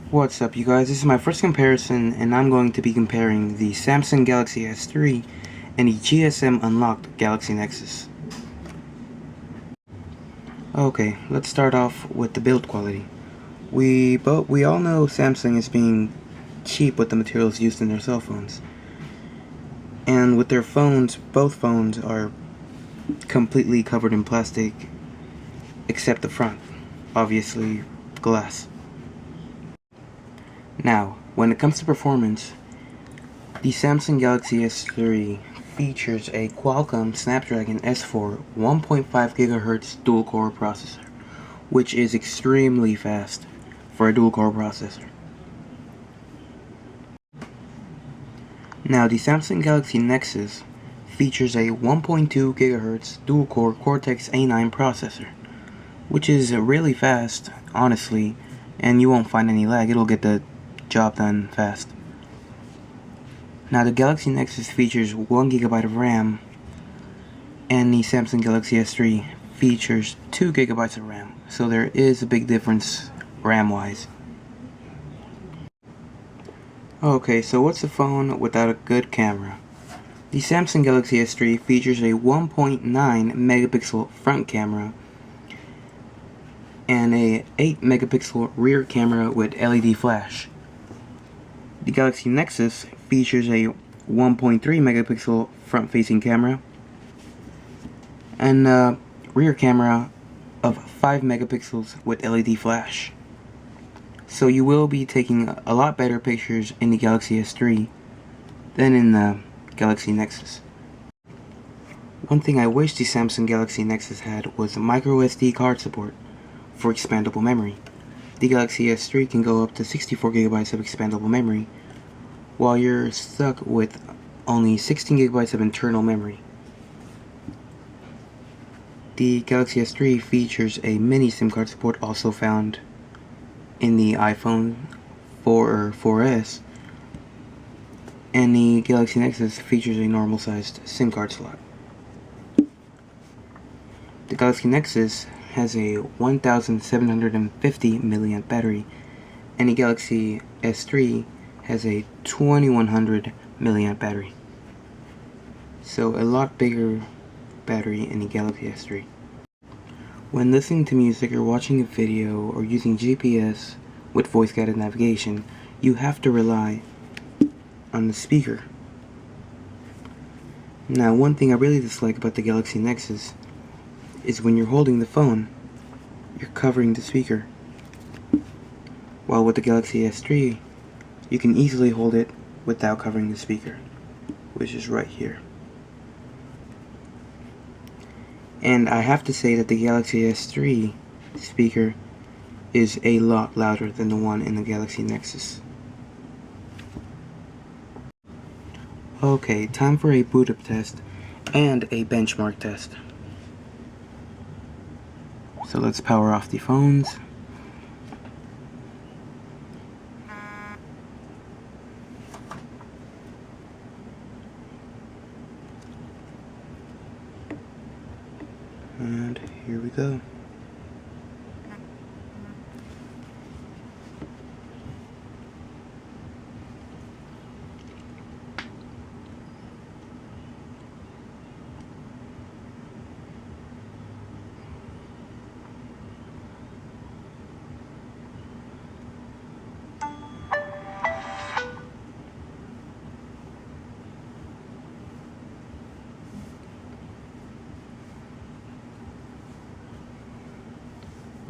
What's up, you guys? This is my first comparison, and I'm going to be comparing the Samsung Galaxy S3 and the GSM Unlocked Galaxy Nexus. Okay, let's start off with the build quality. We all know Samsung is being cheap with the materials used in their cell phones. And with their phones, both phones are completely covered in plastic except the front, obviously glass. Now, when it comes to performance, the Samsung Galaxy S3 features a Qualcomm Snapdragon S4 1.5 GHz dual-core processor, which is extremely fast for a dual-core processor. Now, the Samsung Galaxy Nexus features a 1.2 GHz dual-core Cortex A9 processor, which is really fast, honestly, and you won't find any lag. It'll get the job done fast. Now, the Galaxy Nexus features 1GB of RAM, and the Samsung Galaxy S3 features 2GB of RAM, so there is a big difference RAM-wise. Okay, so what's a phone without a good camera? The Samsung Galaxy S3 features a 1.9 megapixel front camera and a 8 megapixel rear camera with LED flash. The Galaxy Nexus features a 1.3 megapixel front-facing camera and a rear camera of 5 megapixels with LED flash. So you will be taking a lot better pictures in the Galaxy S3 than in the Galaxy Nexus. One thing I wish the Samsung Galaxy Nexus had was microSD card support for expandable memory. The Galaxy S3 can go up to 64GB of expandable memory, while you're stuck with only 16GB of internal memory. The Galaxy S3 features a mini SIM card support also found in the iPhone 4 or 4S, and the Galaxy Nexus features a normal sized SIM card slot. The Galaxy Nexus has a 1750 mAh battery, and the Galaxy S3 has a 2100 mAh battery. So a lot bigger battery in the Galaxy S3. When listening to music or watching a video or using GPS with voice-guided navigation, you have to rely on the speaker. Now, one thing I really dislike about the Galaxy Nexus is when you're holding the phone, you're covering the speaker. While with the Galaxy S3, you can easily hold it without covering the speaker, which is right here. And I have to say that the Galaxy S3 speaker is a lot louder than the one in the Galaxy Nexus. Okay, time for a boot up test and a benchmark test. So let's power off the phones. And here we go.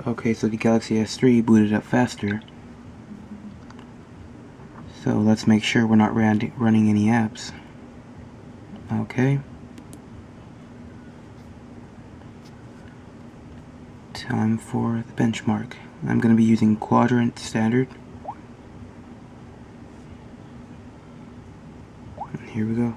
Okay, so the Galaxy S3 booted up faster. So let's make sure we're not running any apps. Okay. Time for the benchmark. I'm going to be using Quadrant Standard. And here we go.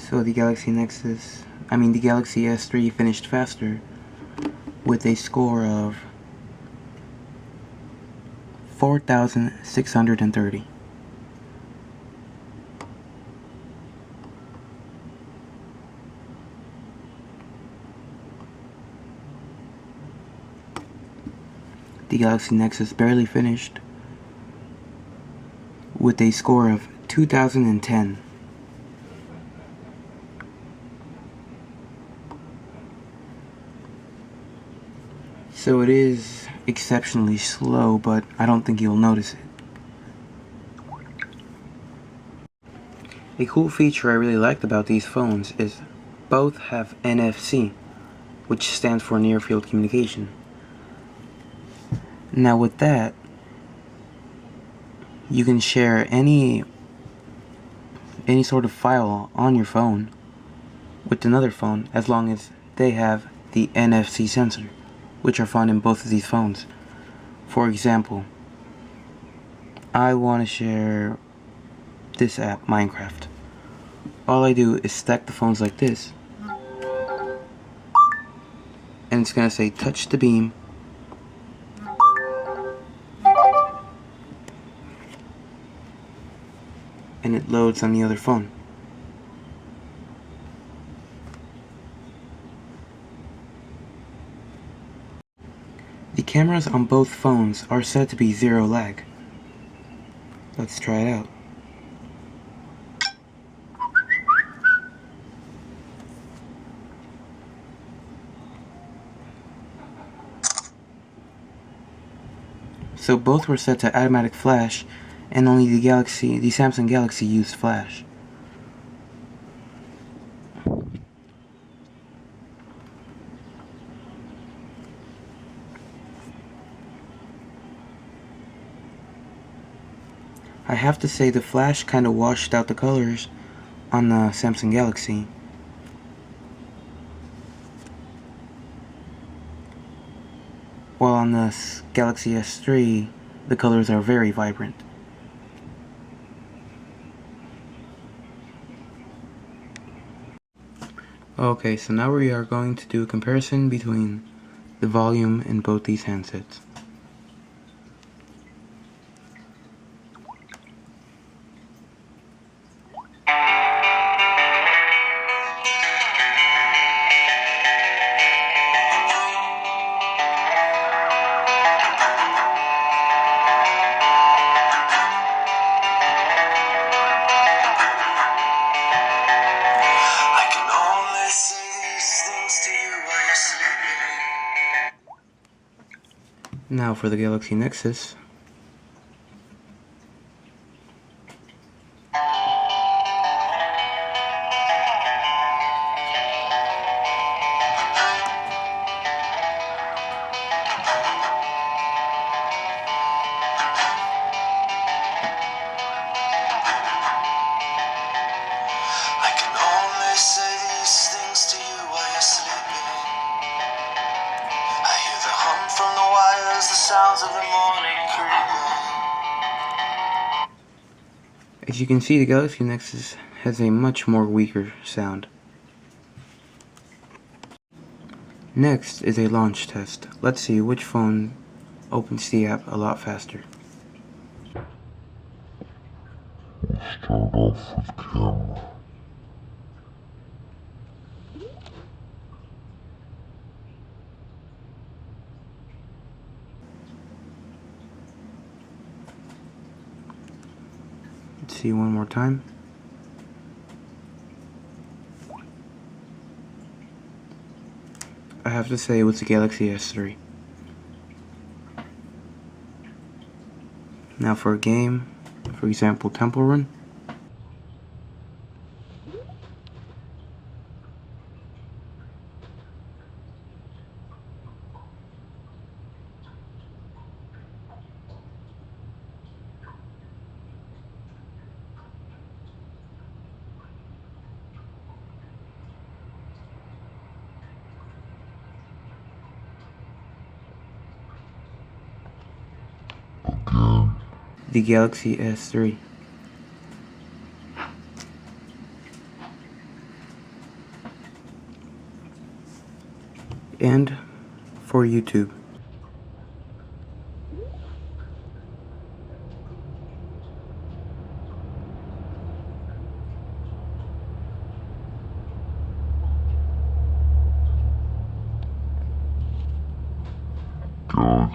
So the Galaxy S3 finished faster with a score of 4,630. The Galaxy Nexus barely finished with a score of 2,010. So it is exceptionally slow, but I don't think you'll notice it. A cool feature I really liked about these phones is both have NFC, which stands for Near Field Communication. Now with that, you can share any sort of file on your phone with another phone as long as they have the NFC sensor, which are found in both of these phones. For example, I want to share this app, Minecraft. All I do is stack the phones like this, and it's going to say touch the beam, and it loads on the other phone. The cameras on both phones are said to be zero lag. Let's try it out. So both were set to automatic flash, and only the Samsung Galaxy used flash. I have to say the flash kind of washed out the colors on the Samsung Galaxy. While on the Galaxy S3, the colors are very vibrant. Okay, so now we are going to do a comparison between the volume in both these handsets. Now for the Galaxy Nexus. From the wires, the sounds of the morning creeping. As you can see, the Galaxy Nexus has a much more weaker sound. Next is a launch test. Let's see which phone opens the app a lot faster. Start off with camera. Let's see one more time. I have to say it was the Galaxy S3. Now for a game, for example Temple Run. The Galaxy S3. for YouTube.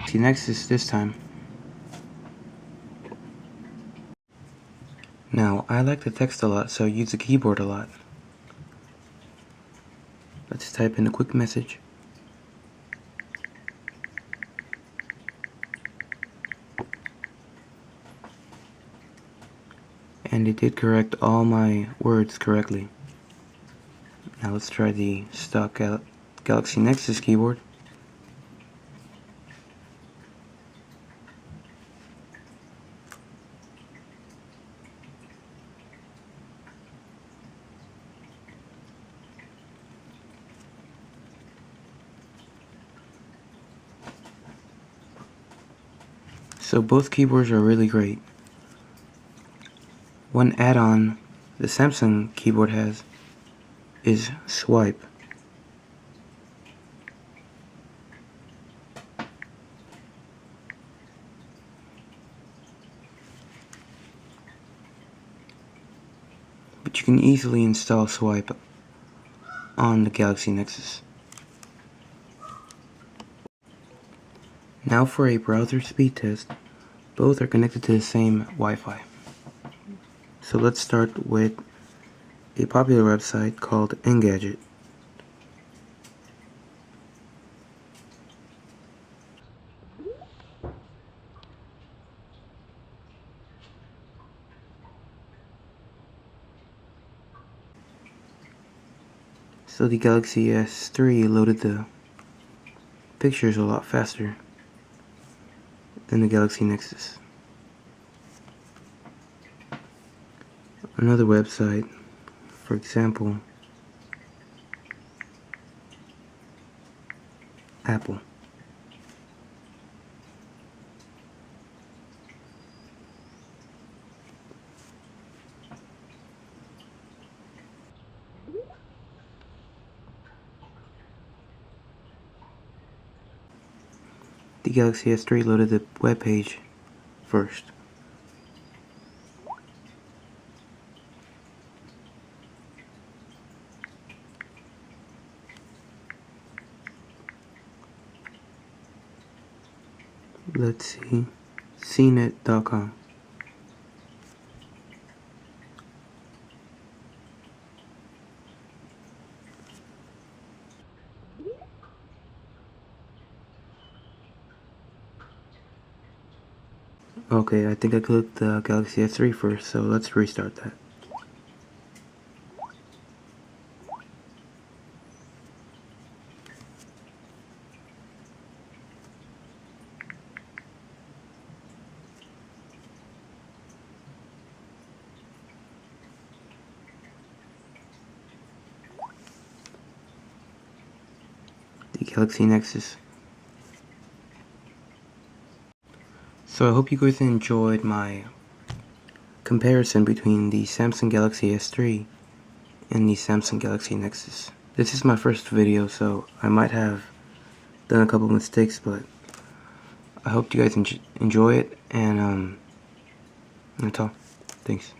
See Nexus this time. Now, I like to text a lot, so I use the keyboard a lot. Let's type in a quick message. And it did correct all my words correctly. Now let's try the stock Galaxy Nexus keyboard. So both keyboards are really great. One add-on the Samsung keyboard has is swipe. But you can easily install swipe on the Galaxy Nexus. Now for a browser speed test. Both are connected to the same Wi-Fi. So let's start with a popular website called Engadget. So the Galaxy S3 loaded the pictures a lot faster than the Galaxy Nexus. Another website, for example, Apple. The Galaxy S3 loaded the web page first. Let's see, cnet.com. Okay, I think I clicked the Galaxy S3 first, so let's restart that. The Galaxy Nexus. So I hope you guys enjoyed my comparison between the Samsung Galaxy S3 and the Samsung Galaxy Nexus. This is my first video, so I might have done a couple mistakes, but I hope you guys enjoy it, and that's all. Thanks.